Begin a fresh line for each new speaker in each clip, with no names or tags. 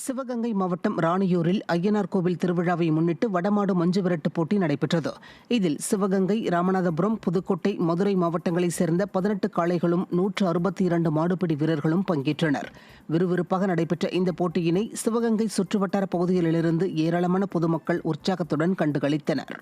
சிவகங்கை மாவட்டம் ராணியூரில் ஐயனார் கோவில் திருவிழாவை முன்னிட்டு வடமாடு மஞ்சு விரட்டு போட்டி நடைபெற்றது. இதில் சிவகங்கை, ராமநாதபுரம், புதுக்கோட்டை, மதுரை மாவட்டங்களைச் சேர்ந்த 18 காளைகளும் 162 மாடுபிடி வீரர்களும் பங்கேற்றனர். விறுவிறுப்பாக நடைபெற்ற இந்த போட்டியினை சிவகங்கை சுற்றுவட்டார பகுதிகளிலிருந்து ஏராளமான பொதுமக்கள் உற்சாகத்துடன் கண்டுகளித்தனர்.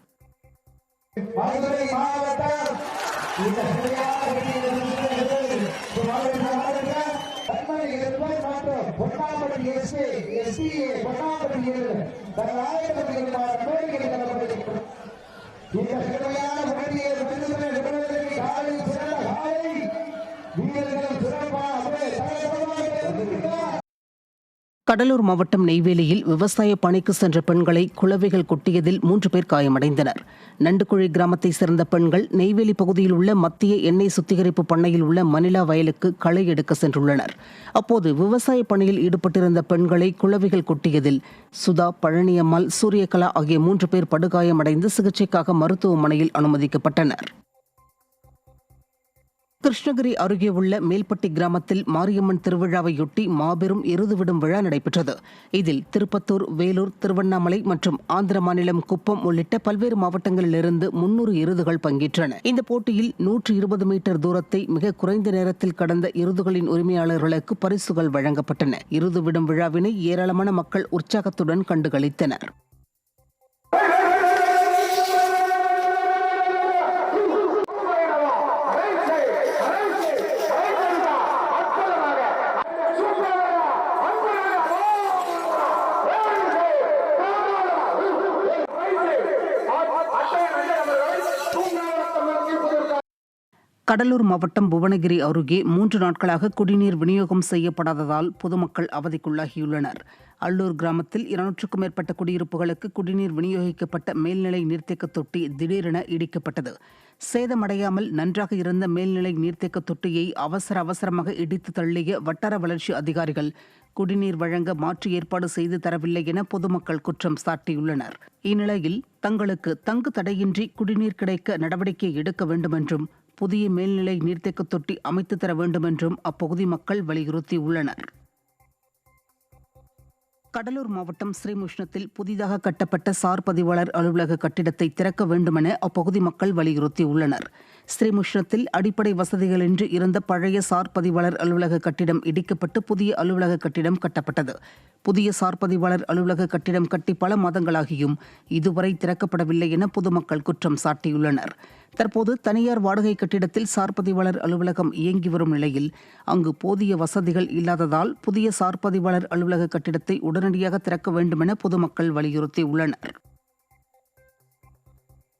கடலூர் மாவட்டம் நெய்வேலியில் விவசாய பணிக்கு சென்ற பெண்களை குளவிகள் கொட்டியதில் 3 பேர் காயமடைந்தனர். நண்டுக்குழி கிராமத்தை சேர்ந்த பெண்கள் நெய்வேலி பகுதியில் உள்ள மத்திய எண்ணெய் சுத்திகரிப்பு பண்ணையில் உள்ள மணிலா வயலுக்கு களை எடுக்க சென்றுள்ளனர். அப்போது விவசாய பணியில் ஈடுபட்டிருந்த பெண்களை குளவிகள் கொட்டியதில் சுதா, பழனியம்மாள், சூரியகலா ஆகிய 3 பேர் படுகாயமடைந்து சிகிச்சைக்காக மருத்துவமனையில் அனுமதிக்கப்பட்டனர். கிருஷ்ணகிரி அருகே உள்ள மேல்பட்டி கிராமத்தில் மாரியம்மன் திருவிழாவையொட்டி மாபெரும் எருது விடும் விழா நடைபெற்றது. இதில் திருப்பத்தூர், வேலூர், திருவண்ணாமலை மற்றும் ஆந்திர மாநிலம் குப்பம் உள்ளிட்ட பல்வேறு மாவட்டங்களிலிருந்து 300 எருதுகள் பங்கேற்றன. இந்த போட்டியில் 120 மீட்டர் தூரத்தை மிக குறைந்த நேரத்தில் கடந்த எருதுகளின் உரிமையாளர்களுக்கு பரிசுகள் வழங்கப்பட்டன. எருது விடும் விழாவினை ஏராளமான மக்கள் உற்சாகத்துடன் கண்டுகளித்தனர். கடலூர் மாவட்டம் புவனகிரி அருகே 3 நாட்களாக குடிநீர் விநியோகம் செய்யப்படாததால் பொதுமக்கள் அவதிக்குள்ளாகியுள்ளனர். அள்ளூர் கிராமத்தில் 200க்கும் மேற்பட்ட குடியிருப்புகளுக்கு குடிநீர் விநியோகிக்கப்பட்ட மேல்நிலை நீர்த்தேக்க தொட்டி திடீரென இடிக்கப்பட்டது. சேதமடையாமல் நன்றாக இருந்த மேல்நிலை நீர்த்தேக்க தொட்டியை அவசரமாக இடித்து தள்ளிய வட்டார வளர்ச்சி அதிகாரிகள் குடிநீர் வழங்க மாற்று ஏற்பாடு செய்து தரவில்லை என பொதுமக்கள் குற்றம் சாட்டியுள்ளனர். இந்நிலையில் தங்களுக்கு தங்கு தடையின்றி குடிநீர் கிடைக்க நடவடிக்கை எடுக்க வேண்டும் என்றும் புதிய மேல்நிலை நீர்த்தேக்க தொட்டி அமைத்து தர வேண்டும் என்றும் அப்பகுதி மக்கள் வலியுறுத்தியுள்ளனர். கடலூர் மாவட்டம் ஸ்ரீமுஷ்ணத்தில் புதிதாக கட்டப்பட்ட சார் பதிவாளர் அலுவலக கட்டிடத்தை திறக்க வேண்டுமென அப்பகுதி மக்கள் வலியுறுத்தியுள்ளனர். ஸ்ரீமுஷ்ணத்தில் அடிப்படை வசதிகளின்றி இருந்த பழைய சார் பதிவாளர் அலுவலக கட்டிடம் இடிக்கப்பட்டு புதிய அலுவலக கட்டிடம் கட்டப்பட்டது. புதிய சார் பதிவாளர் அலுவலக கட்டிடம் கட்டி பல மாதங்களாகியும் இதுவரை திறக்கப்படவில்லை என பொதுமக்கள் குற்றம் சாட்டியுள்ளனர். தற்போது தனியார் வாடகை கட்டிடத்தில் சார் பதிவாளர் அலுவலகம் இயங்கி வரும் நிலையில் அங்கு போதிய வசதிகள் இல்லாததால் புதிய சார் பதிவாளர் அலுவலக கட்டிடத்தை உடனடியாக திறக்க வேண்டுமென பொதுமக்கள் வலியுறுத்தியுள்ளனர்.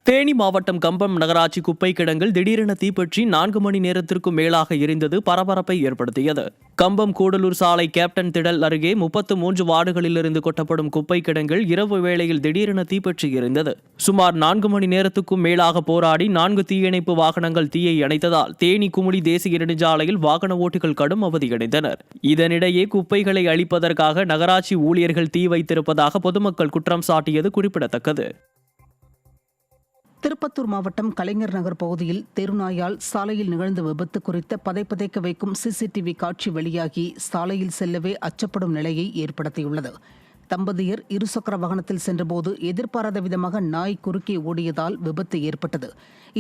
தேனி மாவட்டம் கம்பம் நகராட்சி குப்பை கிடங்கில் திடீரென தீப்பற்றி 4 மணி நேரத்திற்கும் மேலாக எரிந்தது பரபரப்பை ஏற்படுத்தியது. கம்பம் கூடலூர் சாலை கேப்டன் திடல் அருகே 33 வார்டுகளிலிருந்து கொட்டப்படும் குப்பை கிடங்கில் இரவு வேளையில் திடீரென தீப்பற்றி எரிந்தது. சுமார் 4 மணி நேரத்துக்கும் மேலாக போராடி 4 தீயணைப்பு வாகனங்கள் தீயை அணைத்ததால் தேனி குமுளி தேசிய நெடுஞ்சாலையில் வாகன ஓட்டிகள் கடும் அவதியடைந்தனர். இதனிடையே குப்பைகளை அழிப்பதற்காக நகராட்சி ஊழியர்கள் தீ வைத்திருப்பதாக பொதுமக்கள் குற்றம் சாட்டியது குறிப்பிடத்தக்கது.
திருப்பத்தூர் மாவட்டம் கலைஞர் நகர் பகுதியில் தெருநாயால் சாலையில் நிகழ்ந்த விபத்து குறித்த பதைப்பதைக்க வைக்கும் சிசிடிவி காட்சி வெளியாகி சாலையில் செல்லவே அச்சப்படும் நிலையை ஏற்படுத்தியுள்ளது. தம்பதியர் இருசக்கர வாகனத்தில் சென்றபோது எதிர்பாராத விதமாக நாய் குறுக்கே ஓடியதால் விபத்து ஏற்பட்டது.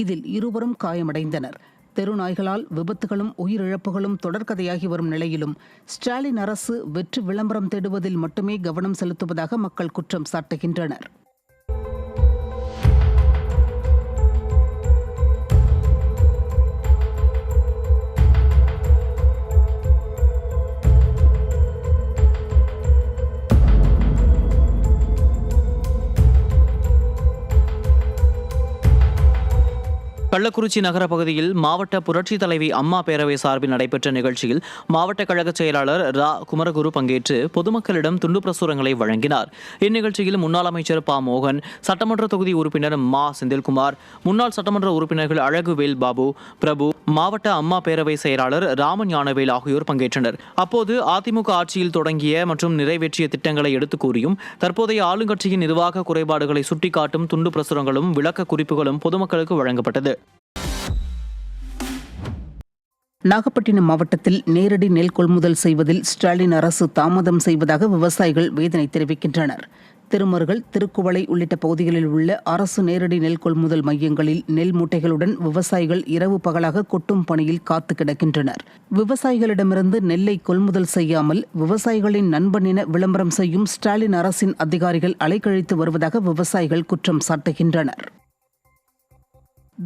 இதில் இருவரும் காயமடைந்தனர். தெருநாய்களால் விபத்துகளும் உயிரிழப்புகளும் தொடர்கதையாகி வரும் நிலையிலும் ஸ்டாலின் அரசு வெற்று விளம்பரம் தேடுவதில் மட்டுமே கவனம் செலுத்துவதாக மக்கள் குற்றம் சாட்டுகின்றனர்.
கள்ளக்குறிச்சி நகர பகுதியில் மாவட்ட புரட்சி தலைவி அம்மா பேரவை சார்பில் நடைபெற்ற நிகழ்ச்சியில் மாவட்ட கழக செயலாளர் ரா குமரகுரு பங்கேற்று பொதுமக்களிடம் துண்டு பிரசுரங்களை வழங்கினார். இந்நிகழ்ச்சியில் முன்னாள் அமைச்சர் ப. மோகன், சட்டமன்ற தொகுதி உறுப்பினர் மா. செந்தில்குமார், முன்னாள் சட்டமன்ற உறுப்பினர்கள் அழகுவேல் பாபு, பிரபு, மாவட்ட அம்மா பேரவை செயலாளர் ராமன் ஞானவேல் ஆகியோர் பங்கேற்றனர். அப்போது அதிமுக ஆட்சியில் தொடங்கிய மற்றும் நிறைவேற்றிய திட்டங்களை எடுத்துக் கூறியும் தற்போதைய ஆளுங்கட்சியின் நிர்வாக குறைபாடுகளை சுட்டிக்காட்டும் துண்டு பிரசுரங்களும் விளக்க குறிப்புகளும் பொதுமக்களுக்கு வழங்கப்பட்டது.
நாகப்பட்டினம் மாவட்டத்தில் நேரடி நெல் கொள்முதல் செய்வதில் ஸ்டாலின் அரசு தாமதம் செய்வதாக விவசாயிகள் வேதனை தெரிவிக்கின்றனர். திருமருகல், திருக்குவளை உள்ளிட்ட பகுதிகளில் உள்ள அரசு நேரடி நெல் கொள்முதல் மையங்களில் நெல் மூட்டைகளுடன் விவசாயிகள் இரவு பகலாக கொட்டும் பணியில் காத்து கிடக்கின்றனர். விவசாயிகளிடமிருந்து நெல்லை கொள்முதல் செய்யாமல் விவசாயிகளின் நண்பன் என விளம்பரம் செய்யும் ஸ்டாலின் அரசின் அதிகாரிகள் அலைக்கழித்து வருவதாக விவசாயிகள் குற்றம் சாட்டுகின்றனர்.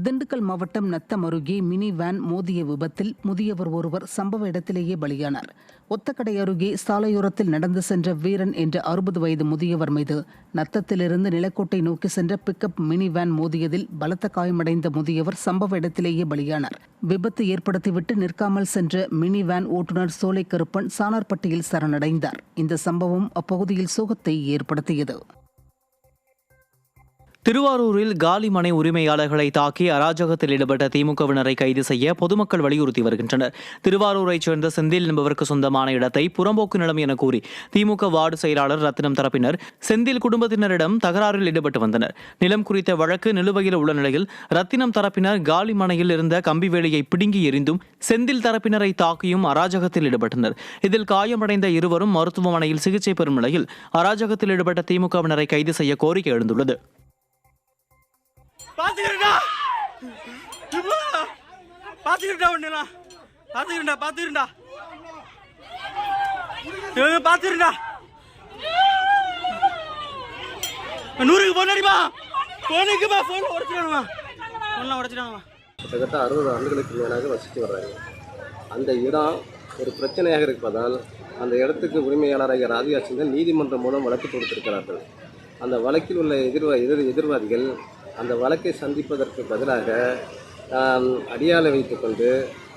திண்டுக்கல் மாவட்டம் நத்தம் அருகே மினி வேன் மோதிய விபத்தில் முதியவர் ஒருவர் சம்பவ இடத்திலேயே பலியானார். ஒத்தக்கடை அருகே சாலையோரத்தில் நடந்து சென்ற வீரன் என்ற 60 வயது முதியவர் மீது நத்தத்திலிருந்து நிலக்கோட்டை நோக்கி சென்ற பிக்கப் மினி வேன் மோதியதில் பலத்த காயமடைந்த முதியவர் சம்பவ இடத்திலேயே பலியானார். விபத்து ஏற்படுத்திவிட்டு நிற்காமல் சென்ற மினி வேன் ஓட்டுநர் சோலை கருப்பன் சானார்பட்டியில் சரணடைந்தார். இந்த சம்பவம் அப்பகுதியில் சோகத்தை ஏற்படுத்தியது.
திருவாரூரில் காலி மனை உரிமையாளர்களை தாக்கி அராஜகத்தில் ஈடுபட்ட திமுகவினரை கைது செய்ய பொதுமக்கள் வலியுறுத்தி வருகின்றனர். திருவாரூரைச் சேர்ந்த செந்தில் என்பவருக்கு சொந்தமான இடத்தை புறம்போக்கு நிலம் என கூறி திமுக வார்டு செயலாளர் ரத்தினம் தரப்பினர் செந்தில் குடும்பத்தினரிடம் தகராறில் ஈடுபட்டு வந்தனர். நிலம் குறித்த வழக்கு நிலுவையில் உள்ள நிலையில் ரத்தினம் தரப்பினர் காலி மனையில் இருந்த கம்பி வேலியை பிடுங்கி எறிந்தும் செந்தில் தரப்பினரை தாக்கியும் அராஜகத்தில் ஈடுபட்டனர். இதில் காயமடைந்த இருவரும் மருத்துவமனையில் சிகிச்சை பெறும் நிலையில் அராஜகத்தில் ஈடுபட்ட திமுகவினரை கைது செய்ய கோரிக்கை எழுந்துள்ளது.
பாத்துக்கிறா நூறுக்கு போனடிமா போனுக்குமா போன் உடைச்சிடானுமா உடைச்சிடானுமா.
கிட்டத்தட்ட 60 ஆண்டுகளுக்கு மேலாக வசித்து வர்றாங்க. அந்த இடம் ஒரு பிரச்சனையாக இருப்பதால் அந்த இடத்துக்கு உரிமையாளராக ராதிகா சிந்தன் நீதிமன்றம் மூலம் வழக்கு தொடுத்திருக்கிறார்கள். அந்த வழக்கில் உள்ள எதிர்வாதிகள் அந்த வழக்கை சந்திப்பதற்கு பதிலாக அடியாளை வைத்துக்கொண்டு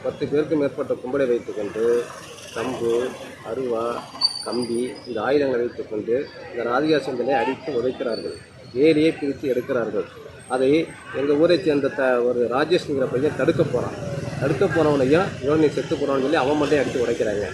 10 பேருக்கு மேற்பட்ட கும்பலை வைத்துக்கொண்டு கம்பு, அருவா, கம்பி இந்த ஆயுதங்களை வைத்துக்கொண்டு இந்த ராதிகா சிந்தனை அடித்து உதைக்கிறார்கள். வேலையை பிரித்து எடுக்கிறார்கள். அதை எங்கள் ஊரை சேர்ந்த ஒரு ராஜேஷ்ங்கிற பையன் தடுக்க போனவனையும் இவன் நீ செத்து போனவனு சொல்லி அவன் மட்டும் அடித்து உடைக்கிறாங்க.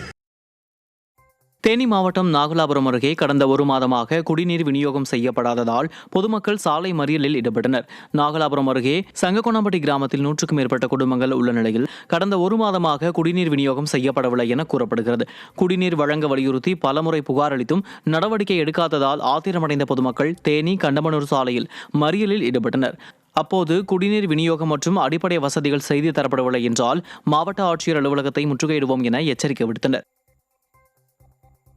தேனி மாவட்டம் நாகலாபுரம் அருகே கடந்த 1 மாதமாக குடிநீர் விநியோகம் செய்யப்படாததால் பொதுமக்கள் சாலை மறியலில் ஈடுபட்டனர். நாகலாபுரம் அருகே சங்ககோணம்பட்டி கிராமத்தில் 100க்கும் மேற்பட்ட குடும்பங்கள் உள்ள நிலையில் கடந்த 1 மாதமாக குடிநீர் விநியோகம் செய்யப்படவில்லை என கூறப்படுகிறது. குடிநீர் வழங்க வலியுறுத்தி பலமுறை புகார் அளித்தும் நடவடிக்கை எடுக்காததால் ஆத்திரமடைந்த பொதுமக்கள் தேனி கண்டமனூர் சாலையில் மறியலில் ஈடுபட்டனர். அப்போது குடிநீர் விநியோகம் மற்றும் அடிப்படை வசதிகள் செய்து தரப்படவில்லை என்றால் மாவட்ட ஆட்சியர் அலுவலகத்தை முற்றுகையிடுவோம் என எச்சரிக்கை விடுத்தனர்.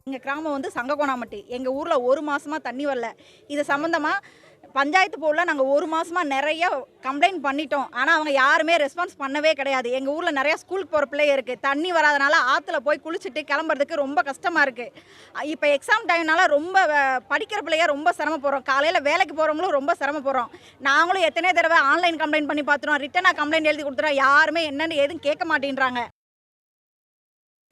எங்கள் கிராமம் வந்து சங்ககோணாம்பட்டி. எங்கள் ஊரில் 1 மாதமாக தண்ணி வரல. இது சம்மந்தமாக பஞ்சாயத்து போர்டில் நாங்கள் 1 மாதமாக நிறைய கம்ப்ளைண்ட் பண்ணிட்டோம். ஆனால் அவங்க யாருமே ரெஸ்பான்ஸ் பண்ணவே கிடையாது. எங்கள் ஊரில் நிறையா ஸ்கூலுக்கு போகிற பிள்ளைங்க இருக்குது. தண்ணி வராதனால ஆற்றுல போய் குளிச்சுட்டு கிளம்புறதுக்கு ரொம்ப கஷ்டமாக இருக்குது. இப்போ எக்ஸாம் டைம்னால ரொம்ப படிக்கிற பிள்ளைங்க ரொம்ப சிரமப்படுறோம். காலையில் வேலைக்கு போகிறவங்களும் ரொம்ப சிரமப்படுறோம். நாங்களும் எத்தனை தடவை ஆன்லைன் கம்ப்ளைண்ட் பண்ணி பார்த்துறோம். ரிட்டனாக கம்ப்ளைண்ட் எழுதி கொடுத்துறோம். யாருமே என்னென்னு எதுவும் கேட்க மாட்டேன்றாங்க.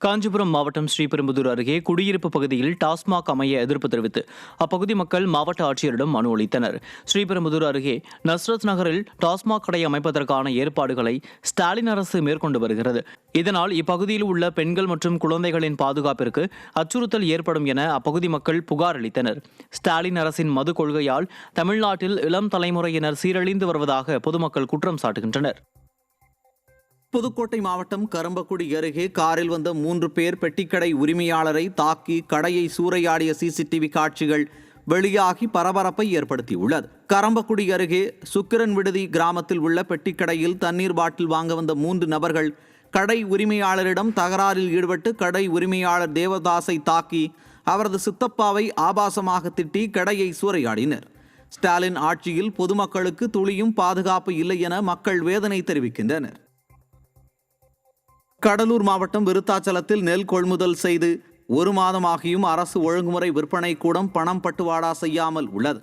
காஞ்சிபுரம் மாவட்டம் ஸ்ரீபெரும்புதூர் அருகே குடியிருப்பு பகுதியில் டாஸ்மாக் அமைய எதிர்ப்பு தெரிவித்து அப்பகுதி மக்கள் மாவட்ட ஆட்சியரிடம் மனு அளித்தனர். ஸ்ரீபெரும்புதூர் அருகே நஸ்ரத் நகரில் டாஸ்மாக் கடை அமைப்பதற்கான ஏற்பாடுகளை ஸ்டாலின் அரசு மேற்கொண்டு வருகிறது. இதனால் இப்பகுதியில் உள்ள பெண்கள் மற்றும் குழந்தைகளின் பாதுகாப்பிற்கு அச்சுறுத்தல் ஏற்படும் என அப்பகுதி மக்கள் புகார் அளித்தனர். ஸ்டாலின் அரசின் மது கொள்கையால் தமிழ்நாட்டில் இளம் தலைமுறையினர் சீரழிந்து வருவதாக பொதுமக்கள் குற்றம் சாட்டுகின்றனர்.
புதுக்கோட்டை மாவட்டம் கரம்பக்குடி அருகே காரில் வந்த 3 பேர் பெட்டிக்கடை உரிமையாளரை தாக்கி கடையை சூறையாடிய சிசிடிவி காட்சிகள் வெளியாகி பரபரப்பை ஏற்படுத்தியுள்ளது. கரம்பக்குடி அருகே சுக்கிரன் விடுதி கிராமத்தில் உள்ள பெட்டிக்கடையில் தண்ணீர் பாட்டில் வாங்க வந்த 3 நபர்கள் கடை உரிமையாளரிடம் தகராறில் ஈடுபட்டு கடை உரிமையாளர் தேவதாஸை தாக்கி அவரது சித்தப்பாவை ஆபாசமாக திட்டி கடையை சூறையாடினர். ஸ்டாலின் ஆட்சியில் பொதுமக்களுக்கு துளியும் பாதுகாப்பு இல்லை என மக்கள் வேதனை தெரிவிக்கின்றனர். கடலூர் மாவட்டம் விருத்தாச்சலத்தில் நெல் கொள்முதல் செய்து 1 மாதமாகியும் அரசு ஒழுங்குமுறை விற்பனை கூடம் பணம் பட்டுவாடா செய்யாமல் உள்ளது.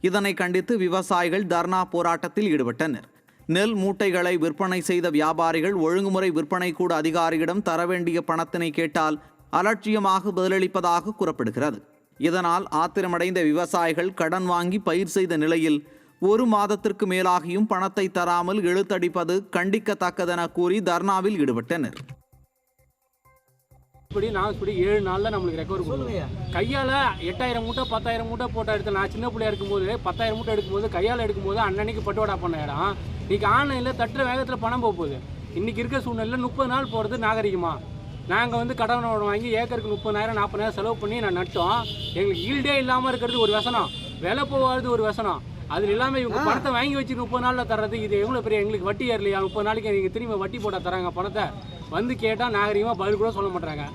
இதனை கண்டித்து விவசாயிகள் தர்ணா போராட்டத்தில் ஈடுபட்டனர். நெல் மூட்டைகளை விற்பனை செய்த வியாபாரிகள் ஒழுங்குமுறை விற்பனை கூட அதிகாரியிடம் தர வேண்டிய பணத்தினை கேட்டால் அலட்சியமாக பதிலளிப்பதாக கூறப்படுகிறது. இதனால் ஆத்திரமடைந்த விவசாயிகள் கடன் வாங்கி பயிர் செய்த நிலையில் 1 மாதத்திற்கு மேலாகியும் பணத்தை தராமல் இழுத்தடிப்பது கண்டிக்கத்தக்கதென கூறி தர்ணாவில் ஈடுபட்டனர்.
இப்படி 7 நாளில் நம்மளுக்கு ரெக்கவர் பண்ணுவோம். கையால் 8000 மூட்டை 10000 மூட்டை போட்ட இடத்துல நான் சின்ன பிள்ளையா இருக்கும்போது 10000 மூட்டை எடுக்கும்போது கையால் எடுக்கும்போது அன்னன்னைக்கு பட்டுவாடா பண்ண இடம் இன்னைக்கு ஆன்லைனில் தட்டுற வேகத்தில் பணம் போகுது. இன்றைக்கி இருக்க சூழ்நிலையில் 30 நாள் போகிறது நாகரிகமா? நாங்கள் வந்து கடன் வாங்கி ஏக்கருக்கு 30,000 40,000 செலவு பண்ணி நட்டோம். எங்களுக்கு ஈல்டே இல்லாமல் இருக்கிறது ஒரு வசனம், விலை போகாது ஒரு வசனம். அதில் இல்லாமல் இவங்க பணத்தை வாங்கி வச்சு 30 நாளில் தர்றது இது எவ்வளோ பெரிய எங்களுக்கு வட்டி ஏறலையா? 30 நாளைக்கு நீங்கள் திரும்ப வட்டி போட்டால் தராங்க பணத்தை வந்து கேட்டால் நாகரிகமாக பதில் கூட சொல்ல மாட்டாங்க.